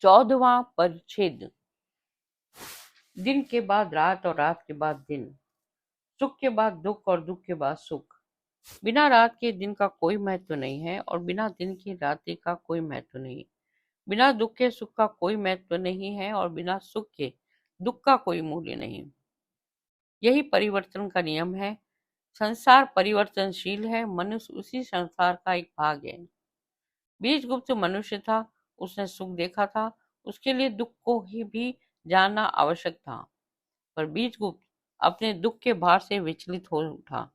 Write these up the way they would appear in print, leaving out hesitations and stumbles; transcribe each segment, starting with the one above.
14वां परिच्छेद। दिन के बाद रात और रात के बाद दिन, सुख के बाद दुख और दुख के बाद सुख। बिना रात के दिन का कोई महत्व नहीं है और बिना दिन की रात्रि का कोई महत्व नहीं। बिना दुख के सुख का कोई महत्व नहीं है और बिना सुख के दुख का कोई मूल्य नहीं। यही परिवर्तन का नियम है। संसार परिवर्तनशील है, मनुष्य उसी संसार का एक भाग है। बीजगुप्त मनुष्य था, उसने सुख देखा था, उसके लिए दुख को ही भी जानना आवश्यक था। पर बीजगुप्त अपने दुख के भार से विचलित हो उठा।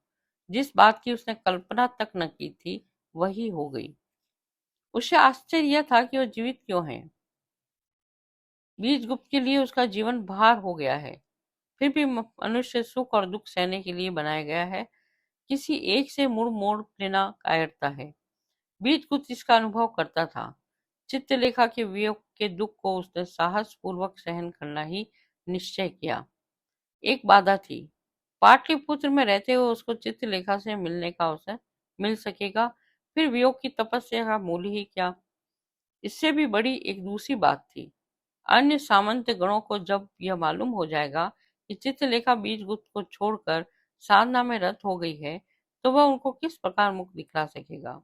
जिस बात की उसने कल्पना तक न की थी वही हो गई। उसे आश्चर्य यह था कि वह जीवित क्यों है। बीजगुप्त के लिए उसका जीवन भार हो गया है। फिर भी मनुष्य सुख और दुख सहने के लिए बनाया गया है। किसी एक से मुड़ मोड़ लेना कायरता है। बीजगुप्त इसका अनुभव करता था। चित्रलेखा के वियोग के दुख को उसने साहस पूर्वक सहन करना ही निश्चय किया। एक बाधा थी। पाटलिपुत्र में रहते हुए उसको चित्रलेखा से मिलने का अवसर मिल सकेगा, फिर वियोग की तपस्या का मूल्य ही क्या। इससे भी बड़ी एक दूसरी बात थी। अन्य सामंत गणों को जब यह मालूम हो जाएगा कि चित्रलेखा बीजगुप्त को छोड़कर साधना में रत हो गई है, तो वह उनको किस प्रकार मुख दिखला सकेगा।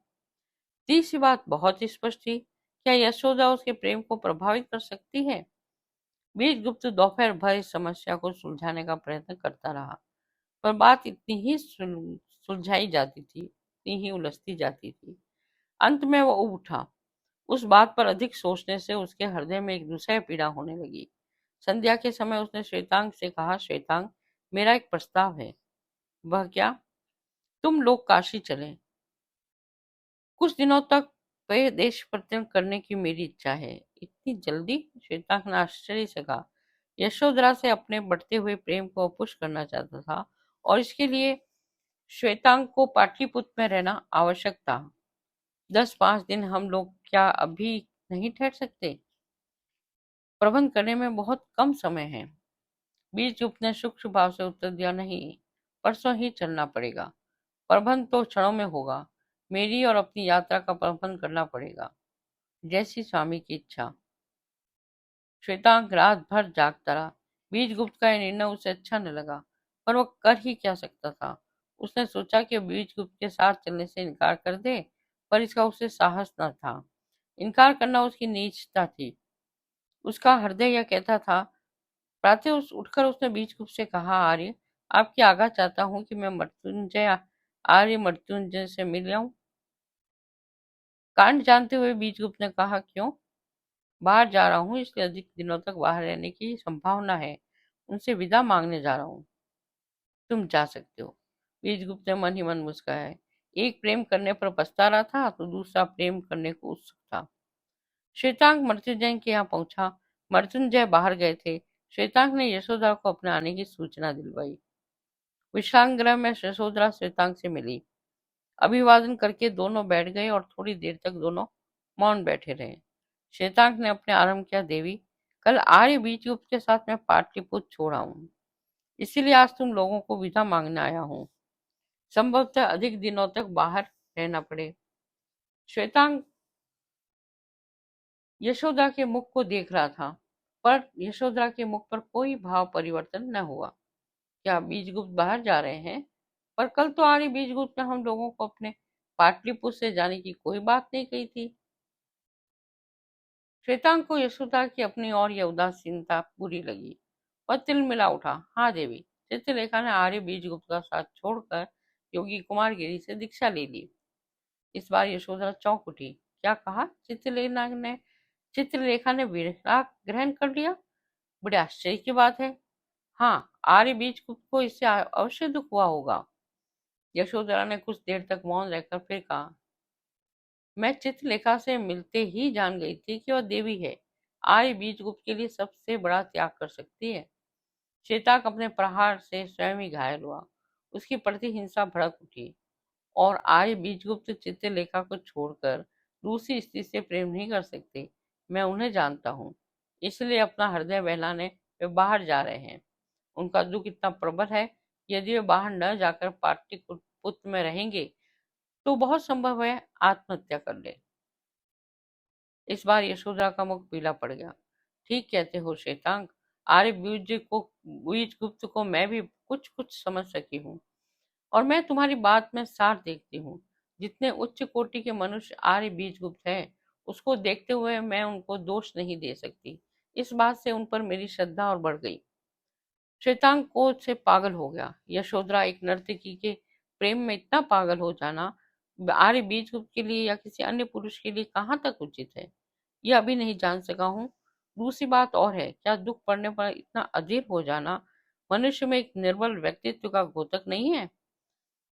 तीसरी बात बहुत स्पष्ट थी। क्या यशोदा उसके प्रेम को प्रभावित कर सकती है। बीजगुप्त दोपहर भर इस समस्या को सुलझाने का प्रयत्न करता रहा, पर बात इतनी ही सुलझाई जाती थी, इतनी ही उलझती जाती थी। अंत में वो उब उठा। उस बात पर अधिक सोचने से उसके हृदय में एक दूसरी पीड़ा होने लगी। संध्या के समय उसने श्वेतांग से कहा, श्वेतांग, मेरा एक प्रस्ताव है। वह क्या। तुम लोग काशी चलें। कुछ दिनों तक वे देश पर्यटन करने की मेरी इच्छा है। इतनी जल्दी। श्वेतांग ने आश्चर्य से कहा। यशोधरा से अपने बढ़ते हुए प्रेम को पुष्ट करना चाहता था और इसके लिए श्वेतांग को पाटलिपुत्र में रहना आवश्यक था। 10-5 दिन हम लोग क्या अभी नहीं ठहर सकते। प्रबंध करने में बहुत कम समय है। बीजगुप्त ने सूक्ष्म भाव से उत्तर दिया, नहीं, परसों ही चलना पड़ेगा। प्रबंध तो क्षणों में होगा। मेरी और अपनी यात्रा का प्रबंध करना पड़ेगा, जैसी स्वामी की इच्छा। श्वेतांग रात भर जागता रहा। बीजगुप्त का यह निर्णय उसे अच्छा न लगा, पर वह कर ही क्या सकता था। उसने सोचा कि बीजगुप्त के साथ चलने से इनकार कर दे, पर इसका उसे साहस न था। इनकार करना उसकी नीचता थी। उसका हृदय यह कहता था। प्रातः उठकर उसने बीजगुप्त से कहा, आर्य, आपकी आज्ञा चाहता हूँ कि मैं मृत्युंजय आर्य मृत्युंजय से मिल जाऊं। कांड जानते हुए बीजगुप्त ने कहा, क्यों। बाहर जा रहा हूँ, इसलिए अधिक दिनों तक बाहर रहने की संभावना है। उनसे विदा मांगने जा रहा हूँ। तुम जा सकते हो। बीजगुप्त ने मन ही मन मुस्कुराया। एक प्रेम करने पर पछता रहा था तो दूसरा प्रेम करने को उत्सुक था। श्वेतांग मृत्युंजय के यहाँ पहुंचा। मृत्युंजय बाहर गए थे। श्वेतांग ने यशोधरा को अपने आने की सूचना दिलवाई। विश्राम गृह में यशोधरा श्वेतांग से मिली। अभिवादन करके दोनों बैठ गए और थोड़ी देर तक दोनों मौन बैठे रहे। श्वेतांग ने अपने आरंभ किया, देवी, कल आर्य बीजगुप्त के साथ मैं पाटलिपुत्र छोड़ा हूँ, इसीलिए आज तुम लोगों को विदा मांगने आया हूँ। संभवतः अधिक दिनों तक बाहर रहना पड़े। श्वेतांग यशोदा के मुख को देख रहा था, पर यशोदा के मुख पर कोई भाव परिवर्तन न हुआ। क्या बीजगुप्त बाहर जा रहे हैं। पर कल तो आर्य बीजगुप्त ने हम लोगों को अपने पाटलिपुत्र से जाने की कोई बात नहीं कही थी। श्वेतांग को यशोदा की अपनी और यह उदासीनता बुरी लगी। वह तिलमिला उठा। हाँ देवी, चित्रलेखा ने आर्य बीजगुप्त का साथ छोड़कर योगी कुमारगिरी से दीक्षा ले ली। इस बार यशोधरा चौंक उठी। क्या कहा। चित्रलेखा ने विराग ग्रहण कर लिया। बड़े आश्चर्य की बात है। हाँ, आर्य बीजगुप्त को इससे अवश्य दुख हुआ होगा। यशोधरा ने कुछ देर तक मौन रहकर फिर कहा, मैं चित्रलेखा से मिलते ही जान गई थी कि वह देवी है। आर्य बीजगुप्त के लिए सबसे बड़ा त्याग कर सकती है। श्वेतांग अपने प्रहार से स्वयं ही घायल हुआ। उसकी प्रतिहिंसा भड़क उठी और आर्य बीजगुप्त चित्रलेखा को छोड़कर दूसरी स्त्री से प्रेम नहीं कर सकते। मैं उन्हें जानता हूँ, इसलिए अपना हृदय बहलाने वे बाहर जा रहे हैं। उनका दुख इतना प्रबल है कि यदि वे बाहर न जाकर पाटलिपुत्र में रहेंगे तो बहुत संभव है आत्महत्या कर ले। इस बार यशोधरा का मुख पीला पड़ गया। ठीक कहते हो श्वेतांग, आर्य बीज गुप्त को मैं भी कुछ कुछ समझ सकी हूँ, और मैं तुम्हारी बात में सार देखती हूँ। जितने उच्च कोटि के मनुष्य आर्य बीज गुप्त है, उसको देखते हुए मैं उनको दोष नहीं दे सकती। इस बात से उन पर मेरी श्रद्धा और बढ़ गई। श्वेतांग क्रोध से पागल हो गया। यशोधरा, एक नर्तकी के प्रेम में इतना पागल हो जाना आर्य बीजगुप्त के लिए या किसी अन्य पुरुष के लिए कहाँ तक उचित है, यह अभी नहीं जान सका हूँ। दूसरी बात और है, क्या दुख पड़ने पर इतना अधीर हो जाना मनुष्य में एक निर्बल व्यक्तित्व का द्योतक नहीं है?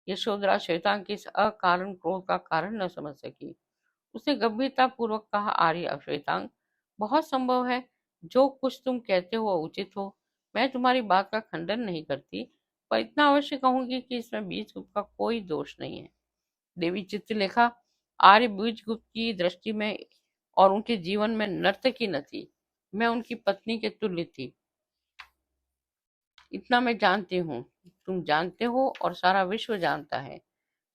यशोधरा श्वेतांग के इस अकारण क्रोध का कारण न समझ सकी। उसने गंभीरता पूर्वक कहा, आर्य श्वेतांग, बहुत संभव है जो कुछ तुम कहते हो वह उचित हो। मैं तुम्हारी बात का खंडन नहीं करती, पर इतना अवश्य कहूंगी कि इसमें बीजगुप्त का कोई दोष नहीं है। देवी चित्रलेखा, आर्य बीजगुप्त की दृष्टि में और उनके जीवन में नर्तकी न थी, मैं उनकी पत्नी के तुल्य थी। इतना मैं जानती हूँ, तुम जानते हो, और सारा विश्व जानता है।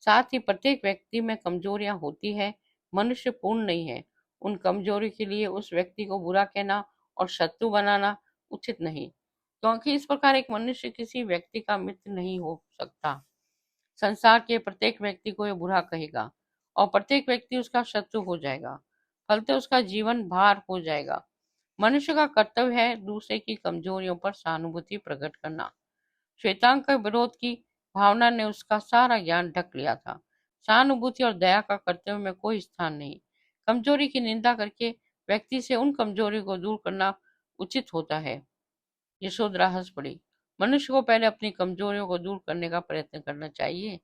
साथ ही प्रत्येक व्यक्ति में कमजोरियां होती है। मनुष्य पूर्ण नहीं है। उन कमजोरी के लिए उस व्यक्ति को बुरा कहना और शत्रु बनाना उचित नहीं, क्योंकि इस प्रकार एक मनुष्य किसी व्यक्ति का मित्र नहीं हो सकता। संसार के प्रत्येक व्यक्ति को यह बुरा कहेगा और प्रत्येक व्यक्ति उसका शत्रु हो जाएगा। फलते उसका जीवन भार हो जाएगा। मनुष्य का कर्तव्य है दूसरे की कमजोरियों पर सहानुभूति प्रकट करना। श्वेतांग का विरोध की भावना ने उसका सारा ज्ञान ढक लिया था। सहानुभूति और दया का कर्तव्य में कोई स्थान नहीं। कमजोरी की निंदा करके व्यक्ति से उन कमजोरी को दूर करना उचित होता है। यशोधरा हंस पड़ी। मनुष्य को पहले अपनी कमजोरियों को दूर करने का प्रयत्न करना चाहिए।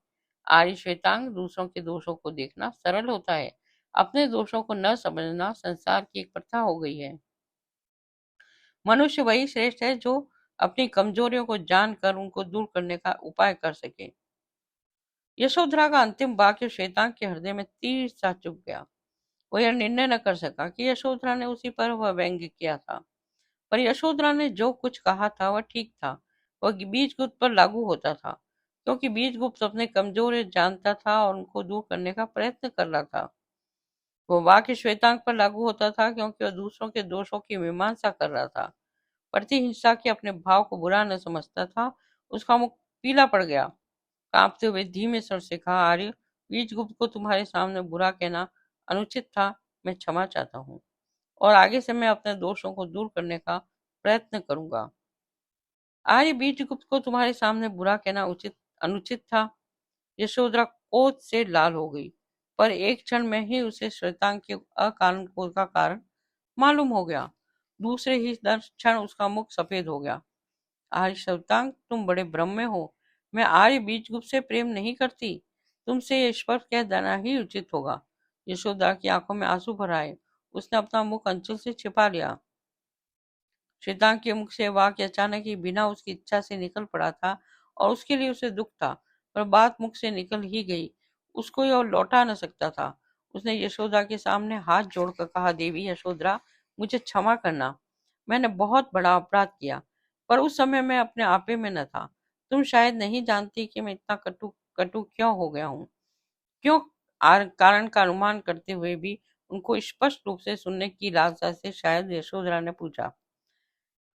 आर्य श्वेतांग, दूसरों के दोषों को देखना सरल होता है, अपने दोषों को न समझना संसार की एक प्रथा हो गई है। मनुष्य वही श्रेष्ठ है जो अपनी कमजोरियों को जानकर उनको दूर करने का उपाय कर सके। यशोधरा का अंतिम वाक्य श्वेतांग के हृदय में तीर सा चुभ गया। वह यह निर्णय न कर सका कि यशोधरा ने उसी पर वह व्यंग्य किया था, पर यशोधरा ने जो कुछ कहा था वह ठीक था। वह बीजगुप्त पर लागू होता था, क्योंकि बीजगुप्त अपने कमजोरी जानता था और उनको दूर करने का प्रयत्न कर रहा था। वो वाक्य श्वेतांग पर लागू होता था, क्योंकि वह दूसरों के दोषों की मीमांसा कर रहा था। प्रतिहिंसा के अपने भाव को बुरा न समझता था। उसका मुख पीला पड़ गया। कांपते हुए धीमे स्वर से कहा, आर्य बीजगुप्त को तुम्हारे सामने बुरा कहना अनुचित था। मैं क्षमा चाहता हूँ, और आगे से मैं अपने दोषों को दूर करने का प्रयत्न करूंगा। आर्य बीजगुप्त को तुम्हारे सामने बुरा कहना उचित अनुचित था। यशोधरा क्रोध से लाल हो गई, पर एक क्षण में ही उसे श्वेतांग के अकारण क्रोध का कारण मालूम हो गया। दूसरे ही क्षण उसका मुख सफेद हो गया। आर्य श्वेतांग, तुम बड़े भ्रम में हो। मैं आर्य बीजगुप्त से प्रेम नहीं करती। तुमसे ये स्पष्ट कह देना ही उचित होगा। यशोधरा की आंखों में आंसू भर आए। उसने अपना मुख अंचल से छिपा लिया। श्वेतांग के मुख से वाक्य अचानक ही बिना उसकी इच्छा से निकल पड़ा था, और उसके लिए उसे दुख था, पर बात मुख से निकल ही गई। उसको यह लौटा न सकता था। उसने यशोदा के सामने हाथ जोड़कर कहा, देवी यशोधरा, मुझे क्षमा करना। मैंने बहुत बड़ा अपराध किया, पर उस समय मैं अपने आपे में न था। तुम शायद नहीं जानती कि मैं इतना कटु कटु क्यों हो गया हूँ। क्यों? कारण का अनुमान करते हुए भी उनको स्पष्ट रूप से सुनने की लालसा से शायद यशोधरा ने पूछा।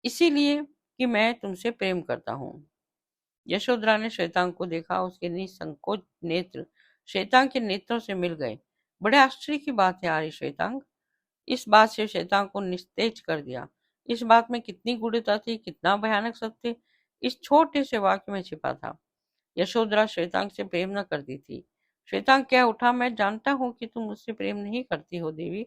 इसीलिए कि मैं तुमसे प्रेम करता हूँ। यशोधरा ने श्वेतांग को देखा। उसके निसंकोच नेत्र श्वेतांग के नेत्रों से मिल गए। बड़े आश्चर्य की बात है आर्य श्वेतांग। इस बात से श्वेतांग को निस्तेज कर दिया। इस बात में कितनी गूढ़ता थी, कितना भयानक सत्य इस छोटे से वाक्य में छिपा था। यशोधरा श्वेतांग से प्रेम न करती थी। श्वेतांग क्या उठा, मैं जानता हूँ कि तुम मुझसे प्रेम नहीं करती हो देवी,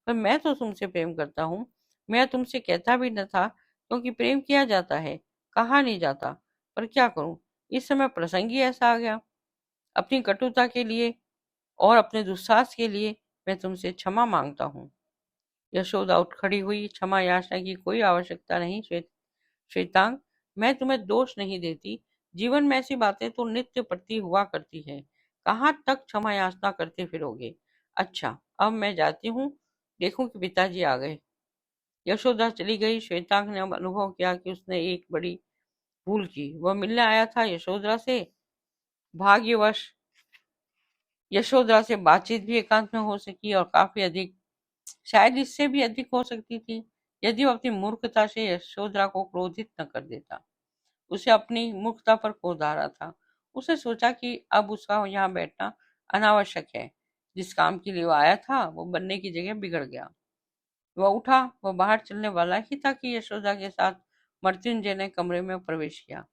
पर मैं तो तुमसे प्रेम करता हूँ। मैं तुमसे कहता भी न था, क्योंकि प्रेम किया जाता है, कहा नहीं जाता। पर क्या करूं, इस समय प्रसंग ही ऐसा आ गया। अपनी कटुता के लिए और अपने दुस्साहस के लिए मैं तुमसे क्षमा मांगता हूँ। यशोदा उठ खड़ी हुई। क्षमा याचना की कोई आवश्यकता नहीं श्वेतांग, मैं तुम्हें दोष नहीं देती। जीवन में ऐसी बातें तो नित्य प्रति हुआ करती है। कहाँ तक क्षमा याचना करते फिरोगे। अच्छा, अब मैं जाती हूँ, देखूं कि पिताजी आ गए। यशोदा चली गई। श्वेतांग ने अब अनुभव किया कि उसने एक बड़ी भूल की। वह मिलने आया था यशोधरा से। भाग्यवश यशोधरा से बातचीत भी एकांत में हो सकी और काफी अधिक शायद इससे भी अधिक हो सकती थी यदि वो अपनी मूर्खता से यशोधरा को क्रोधित न कर देता। उसे अपनी मूर्खता पर क्रोध आ रहा था। उसने सोचा कि अब उसका यहाँ बैठना अनावश्यक है। जिस काम के लिए वो आया था वो बनने की जगह बिगड़ गया। वह उठा, वह बाहर चलने वाला ही था कि यशोदा के साथ मृत्युंजय ने कमरे में प्रवेश किया।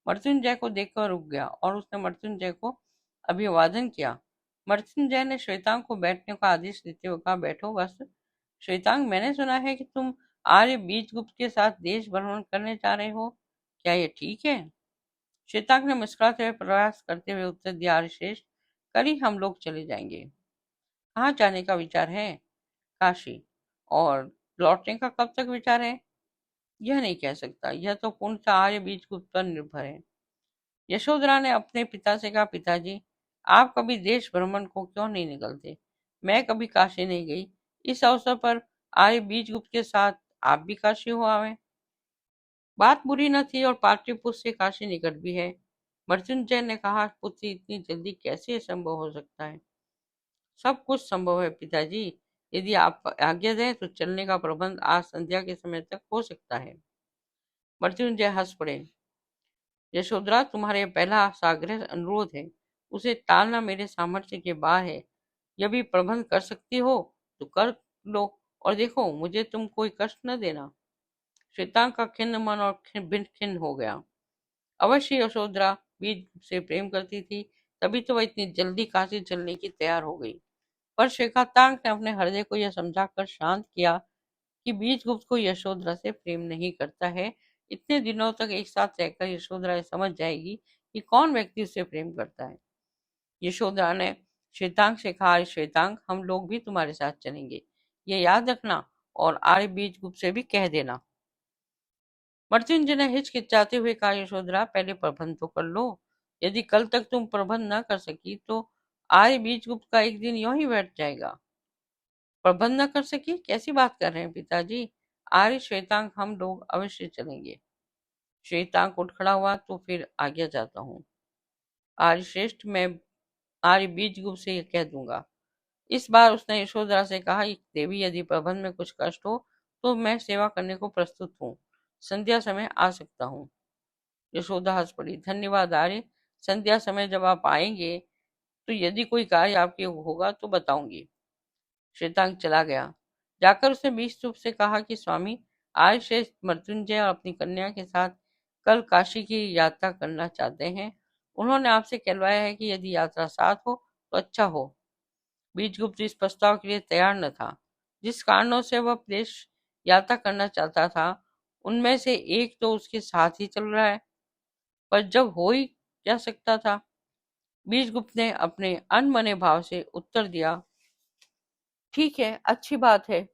मृत्युंजय को देखकर रुक गया और उसने मृत्युंजय को अभिवादन किया। मृत्युंजय ने श्वेतांग को बैठने का आदेश देते हुए कहा, बैठो बस। श्वेतांग, मैंने सुना है कि तुम आर्य बीजगुप्त के साथ देश भ्रमण करने जा रहे हो, क्या ये ठीक है? श्वेतांग ने मुस्कुराते हुए प्रयास करते हुए उत्तर दिया, आर्यश्रेष्ठ, कल ही हम लोग चले जाएंगे। कहाँ जाने का विचार है? काशी। और लौटने का कब तक विचार है? यह नहीं कह सकता, यह तो पूर्णतः आर्य बीजगुप्त पर निर्भर है। यशोधरा ने अपने पिता से कहा, पिताजी, आप कभी देश भ्रमण को क्यों नहीं निकलते? मैं कभी काशी नहीं गई। इस अवसर पर आर्य बीजगुप्त के साथ आप भी काशी हो आवे। बात बुरी न थी और पाटलिपुत्र से काशी निकट भी है। मृत्युंजय ने कहा, पुत्र, इतनी जल्दी कैसे यह संभव हो सकता है? सब कुछ संभव है पिताजी। यदि आप आज्ञा दें तो चलने का प्रबंध आज संध्या के समय तक हो सकता है। मृत्युंजय हंस पड़े। यशोधरा, तुम्हारे पहला साग्रह अनुरोध है, उसे टालना मेरे सामर्थ्य के बाहर है। यह भी प्रबंध कर सकती हो तो कर लो, और देखो मुझे तुम कोई कष्ट न देना। श्वेतांग का खिन्न मन और भिन्न खिन्न हो गया। अवश्य यशोधरा बीज से प्रेम करती थी, तभी तो वह इतनी जल्दी काशी चलने की तैयार हो गई। पर श्वेतांग ने अपने हृदय को यह समझाकर शांत किया कि बीजगुप्त को यशोधरा से प्रेम नहीं करता है। इतने दिनों तक एक साथ रहकर यशोधरा ये समझ जाएगी कि कौन व्यक्ति उससे प्रेम करता है। यशोधरा ने श्वेतांग से कहा, श्वेतांग, हम लोग भी तुम्हारे साथ चलेंगे, ये याद रखना, और आर्य बीजगुप्त से भी कह देना। मृत्युंजय ने हिचकिचाते हुए कहा, यशोधरा, पहले प्रबंध तो कर लो। यदि कल तक तुम प्रबंध न कर सकी तो आर्य बीजगुप्त का एक दिन यूं ही बैठ जाएगा। प्रबंध न कर सकी? कैसी बात कर रहे हैं पिताजी? आर्य, श्वेतांग, हम लोग अवश्य चलेंगे। श्वेतांग उठ खड़ा हुआ, तो फिर आज्ञा जाता हूँ। आर्य श्रेष्ठ, मैं आर्य बीजगुप्त से यह कह दूंगा। इस बार उसने यशोधरा से कहा, देवी, यदि प्रबंध में कुछ कष्ट हो तो मैं सेवा करने को प्रस्तुत हूँ। संध्या समय आ सकता हूँ। यशोदा हंस पड़ी। धन्यवाद आर्य, संध्या समय जब आप आएंगे तो यदि कोई कार्य आपके होगा तो बताऊंगी। श्वेतांग चला गया। जाकर उसने बीजरूप से कहा कि स्वामी, आज श्रेष्ठ मृत्युंजय और अपनी कन्या के साथ कल काशी की यात्रा करना चाहते हैं। उन्होंने आपसे कहलवाया है कि यदि यात्रा साथ हो तो अच्छा हो। बीजगुप्त इस प्रस्ताव के लिए तैयार न था। जिस कारणों से वह देश यात्रा करना चाहता था उनमें से एक तो उसके साथ ही चल रहा है, पर जब हो ही क्या सकता था। बीजगुप्त ने अपने अनमने भाव से उत्तर दिया, ठीक है, अच्छी बात है,